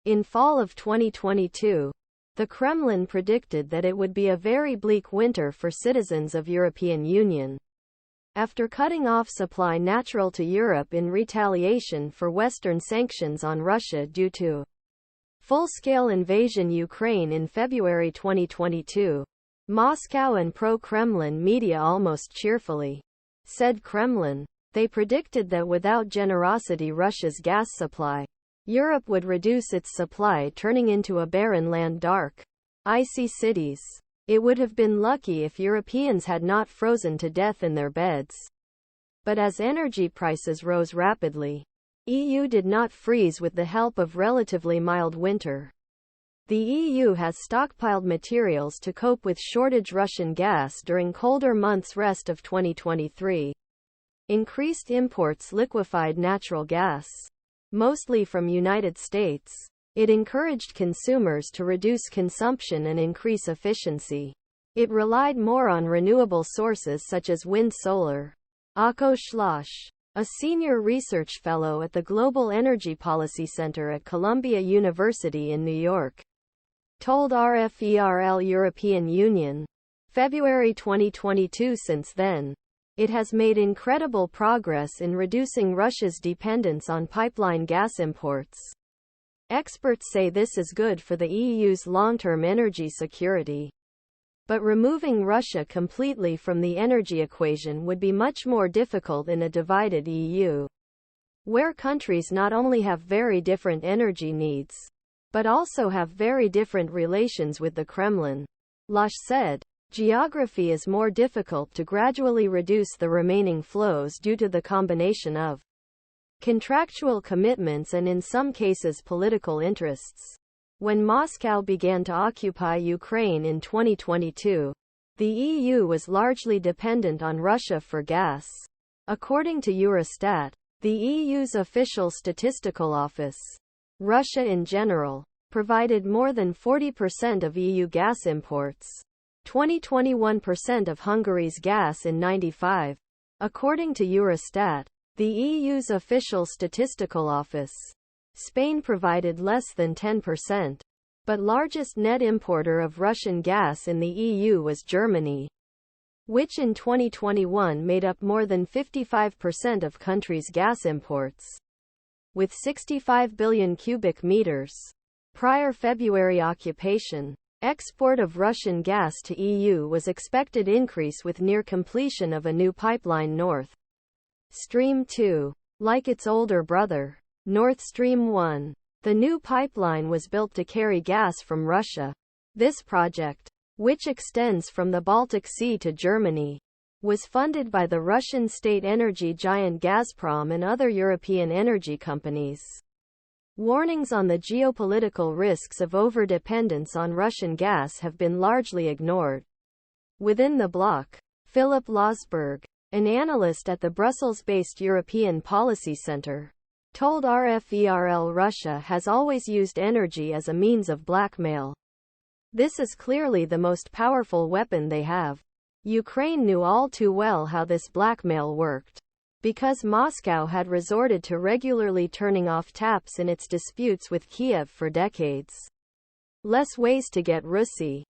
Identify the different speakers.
Speaker 1: In fall of 2022, the Kremlin predicted that it would be a very bleak winter for citizens of European Union. After cutting off supply natural to Europe in retaliation for Western sanctions on Russia due to full-scale invasion Ukraine in February 2022, Moscow and pro-Kremlin media almost cheerfully said Kremlin. They predicted that without generosity Russia's gas supply, Europe would reduce its supply, turning into a barren land, dark, icy cities. It would have been lucky if Europeans had not frozen to death in their beds. But as energy prices rose rapidly, EU did not freeze with the help of relatively mild winter. The EU has stockpiled materials to cope with shortage Russian gas during colder months rest of 2023. Increased imports liquefied natural gas, mostly from United States. It encouraged consumers to reduce consumption and increase efficiency. It relied more on renewable sources such as wind solar. Losz, a senior research fellow at the Global Energy Policy Center at Columbia University in New York, told RFERL European Union, February 2022. Since then, it has made incredible progress in reducing Russia's dependence on pipeline gas imports. Experts say this is good for the EU's long-term energy security. But removing Russia completely from the energy equation would be much more difficult in a divided EU, where countries not only have very different energy needs, but also have very different relations with the Kremlin. Losz said, geography is more difficult to gradually reduce the remaining flows due to the combination of contractual commitments and in some cases political interests. When Moscow began to occupy Ukraine in 2022, the EU was largely dependent on Russia for gas. According to Eurostat, the EU's official statistical office, Russia in general provided more than 40% of EU gas imports. 21% of Hungary's gas in 95. According to Eurostat, the EU's official statistical office, Spain provided less than 10%. But largest net importer of Russian gas in the EU was Germany, which in 2021 made up more than 55% of country's gas imports, with 65 billion cubic meters. Prior February occupation, export of Russian gas to EU was expected increase with near completion of a new pipeline North Stream 2. Like its older brother, Nord Stream 1, the new pipeline was built to carry gas from Russia. This project, which extends from the Baltic Sea to Germany, was funded by the Russian state energy giant Gazprom and other European energy companies. Warnings on the geopolitical risks of overdependence on Russian gas have been largely ignored. Within the bloc, Philipp Lausberg, an analyst at the Brussels-based European Policy Center, told RFERL Russia has always used energy as a means of blackmail. This is clearly the most powerful weapon they have. Ukraine knew all too well how this blackmail worked, because Moscow had resorted to regularly turning off taps in its disputes with Kiev for decades. Less ways to get Russi.